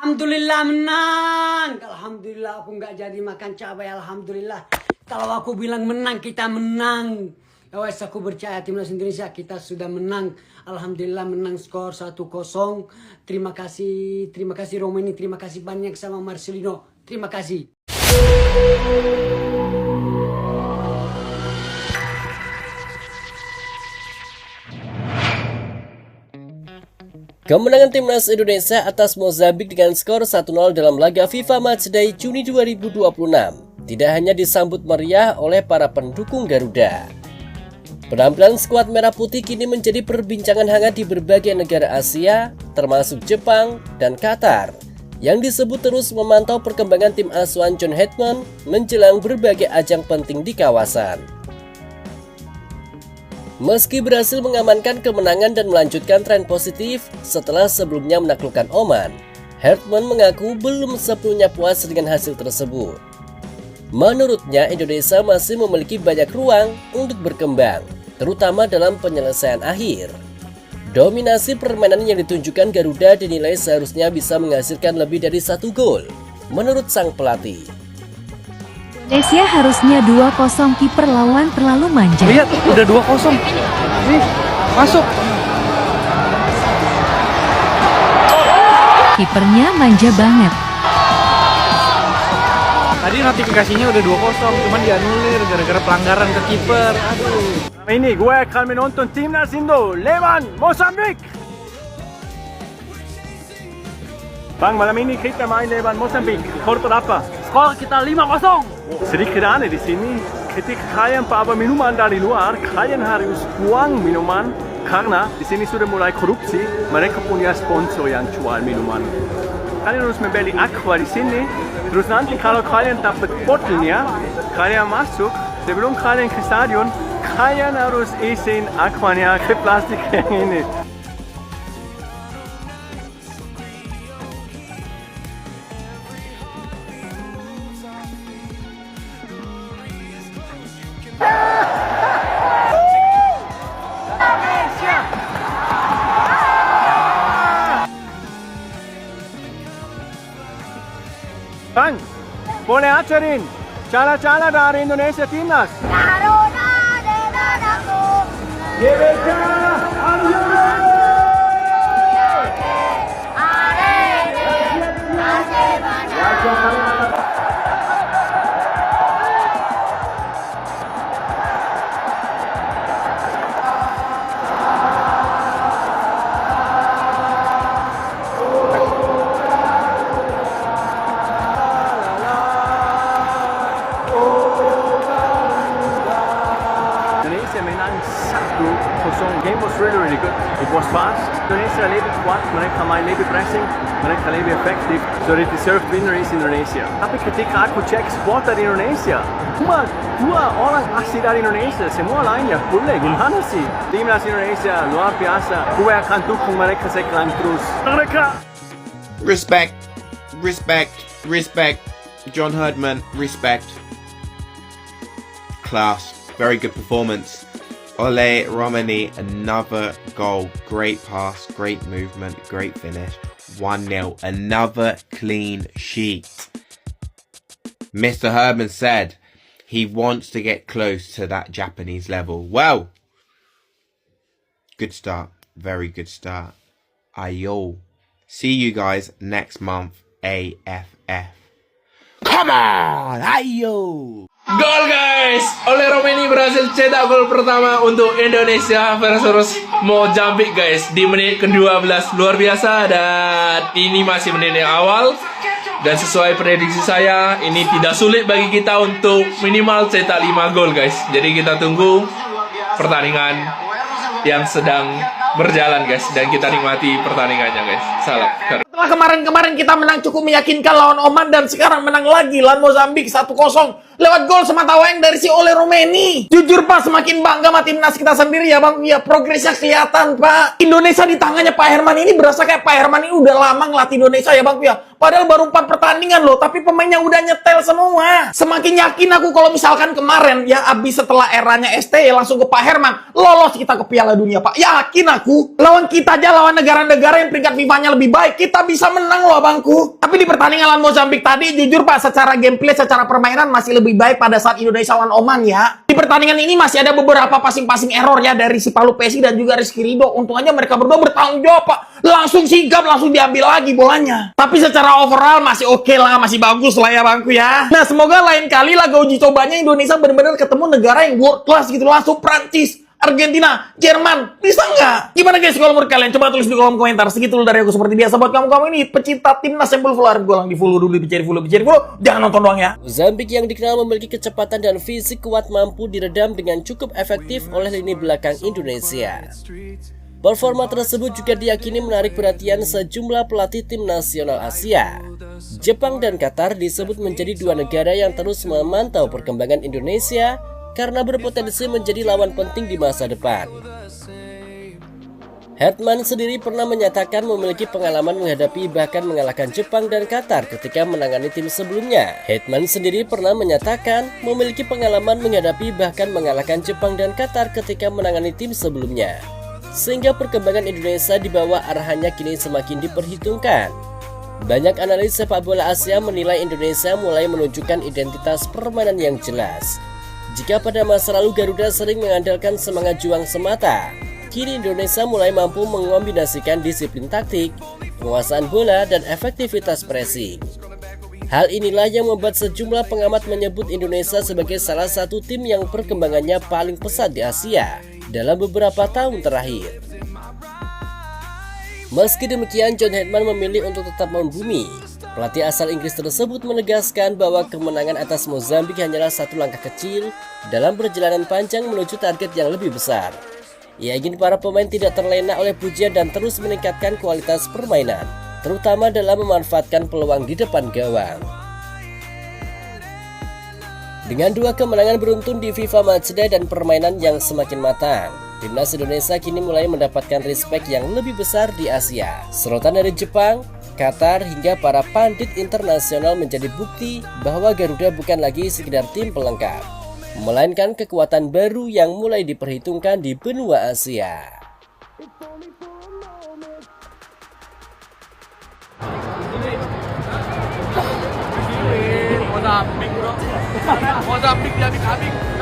Alhamdulillah menang. Alhamdulillah aku nggak jadi makan cabai. Alhamdulillah. Kalau aku bilang menang, kita menang. Ya wes, aku percaya timnas Indonesia kita sudah menang. Alhamdulillah menang skor 1-0. Terima kasih Romeni, terima kasih banyak sama Marcelino. Terima kasih. Kemenangan timnas Indonesia atas Mozambik dengan skor 1-0 dalam laga FIFA Matchday Juni 2026 tidak hanya disambut meriah oleh para pendukung Garuda. Penampilan skuad Merah Putih kini menjadi perbincangan hangat di berbagai negara Asia, termasuk Jepang dan Qatar, yang disebut terus memantau perkembangan tim asuhan John Hedman menjelang berbagai ajang penting di kawasan. Meski berhasil mengamankan kemenangan dan melanjutkan tren positif setelah sebelumnya menaklukkan Oman, Hedman mengaku belum sepenuhnya puas dengan hasil tersebut. Menurutnya, Indonesia masih memiliki banyak ruang untuk berkembang, terutama dalam penyelesaian akhir. Dominasi permainan yang ditunjukkan Garuda dinilai seharusnya bisa menghasilkan lebih dari 1 gol, menurut sang pelatih. Indonesia harusnya 2-0, kiper lawan terlalu manja. Lihat, udah 2-0. Nih, masuk. Kipernya manja banget. Tadi notifikasinya udah 2-0, cuman dianulir gara-gara pelanggaran ke kiper. Aduh. Ini gue akan menonton timnas Indo lawan Mozambik. Bang, malam ini kita main lawan Mozambik. Skor berapa? Skor kita 5-0. Sedikit aneh di sini. Ketika kalian bawa minuman dari luar, kalian harus buang minuman karena di sini sudah mulai korupsi. Mereka punya sponsor yang jual minuman. Kalian harus membeli aqua di sini. Terus nanti kalau kalian dapat botolnya, kalian masuk. Sebelum kalian ke stadion, kalian harus isiin aquanya ke plastik yang ini. Bang, boleh ajarin cara-cara dari Indonesia Timnas? Indonesia menang 1-0. Game was really good. It was fast. Indonesia lebih kuat, mereka main lebih pressing, mereka lebih efektif. So the deserved winner is Indonesia. Tapi ketika aku cek squad dari Indonesia, cuma 2 orang asli dari Indonesia, semua lainnya boleh. Gimana sih? Timnas Indonesia luar biasa. Gue akan dukung mereka sekarang terus. Mereka. Respect. John Herdman, respect. Class. Very good performance. Ole Romani, another goal. Great pass, great movement, great finish. 1-0, another clean sheet. Mr. Herdman said he wants to get close to that Japanese level. Well, good start. Very good start. Ayo. See you guys next month, AFF. Come on, ayo. Gol guys, Ole Romeni berhasil cetak gol pertama untuk Indonesia versus Mozambik guys di menit ke-12. Luar biasa, dan ini masih menit yang awal. Dan sesuai prediksi saya, ini tidak sulit bagi kita untuk minimal cetak 5 gol guys. Jadi kita tunggu pertandingan yang sedang berjalan guys, dan kita nikmati pertandingannya guys. Salam. Setelah kemarin kita menang cukup meyakinkan lawan Oman, dan sekarang menang lagi lawan Mozambik 1-0 lewat gol semata wayang dari si Ole Romeni. Jujur Pak, semakin bangga sama timnas kita sendiri ya Bang. Ya, progresnya kelihatan Pak. Indonesia di tangannya Pak Herman ini berasa kayak Pak Herman ini udah lama ngelatih Indonesia ya Bang ya. Padahal baru 4 pertandingan loh, tapi pemainnya udah nyetel semua. Semakin yakin aku kalau misalkan kemarin ya abis setelah eranya ST ya langsung ke Pak Herman, lolos kita ke Piala Dunia Pak. Yakin aku. abangku. Lawan kita aja, lawan negara-negara yang peringkat FIFA-nya lebih baik, kita bisa menang loh abangku. Tapi di pertandingan lawan Mozambik tadi, jujur Pak, secara gameplay, secara permainan masih lebih baik pada saat Indonesia lawan Oman ya. Di pertandingan ini masih ada beberapa passing-passing error ya dari si Palu Pesi dan juga Rizky Ridho. Untung aja mereka berdua bertanggung jawab Pak. Langsung sigap, langsung diambil lagi bolanya. Tapi secara overall masih oke lah, masih bagus lah ya bangku ya. Nah semoga lain kali laga uji cobanya Indonesia benar-benar ketemu negara yang world class gitu, langsung Prancis, Argentina, Jerman, bisa nggak? Gimana guys kalau menurut kalian? Coba tulis di kolom komentar. Segitu dulu dari aku seperti biasa. Buat kamu-kamu ini pecinta timnas yang full harus gue lang di follow dulu, dicari follow. Jangan nonton doang ya. Mozambik yang dikenal memiliki kecepatan dan fisik kuat mampu diredam dengan cukup efektif oleh lini belakang Indonesia. Performa tersebut juga diyakini menarik perhatian sejumlah pelatih tim nasional Asia. Jepang dan Qatar disebut menjadi dua negara yang terus memantau perkembangan Indonesia karena berpotensi menjadi lawan penting di masa depan. Hetman sendiri pernah menyatakan memiliki pengalaman menghadapi bahkan mengalahkan Jepang dan Qatar ketika menangani tim sebelumnya. Hetman sendiri pernah menyatakan memiliki pengalaman menghadapi bahkan mengalahkan Jepang dan Qatar ketika menangani tim sebelumnya. Sehingga perkembangan Indonesia di bawah arahannya kini semakin diperhitungkan. Banyak analis sepak bola Asia menilai Indonesia mulai menunjukkan identitas permainan yang jelas. Jika pada masa lalu Garuda sering mengandalkan semangat juang semata, kini Indonesia mulai mampu mengombinasikan disiplin taktik, penguasaan bola, dan efektivitas pressing. Hal inilah yang membuat sejumlah pengamat menyebut Indonesia sebagai salah satu tim yang perkembangannya paling pesat di Asia dalam beberapa tahun terakhir. Meski demikian, John Hetman memilih untuk tetap membumi. Pelatih asal Inggris tersebut menegaskan bahwa kemenangan atas Mozambik hanyalah satu langkah kecil dalam perjalanan panjang menuju target yang lebih besar. Ia ingin para pemain tidak terlena oleh pujian dan terus meningkatkan kualitas permainan, terutama dalam memanfaatkan peluang di depan gawang. Dengan dua kemenangan beruntun di FIFA Matchday dan permainan yang semakin matang, timnas Indonesia kini mulai mendapatkan respek yang lebih besar di Asia. Sorotan dari Jepang, Qatar hingga para pandit internasional menjadi bukti bahwa Garuda bukan lagi sekedar tim pelengkap, melainkan kekuatan baru yang mulai diperhitungkan di benua Asia. Mozambik bro. Mozambik jadi kambing.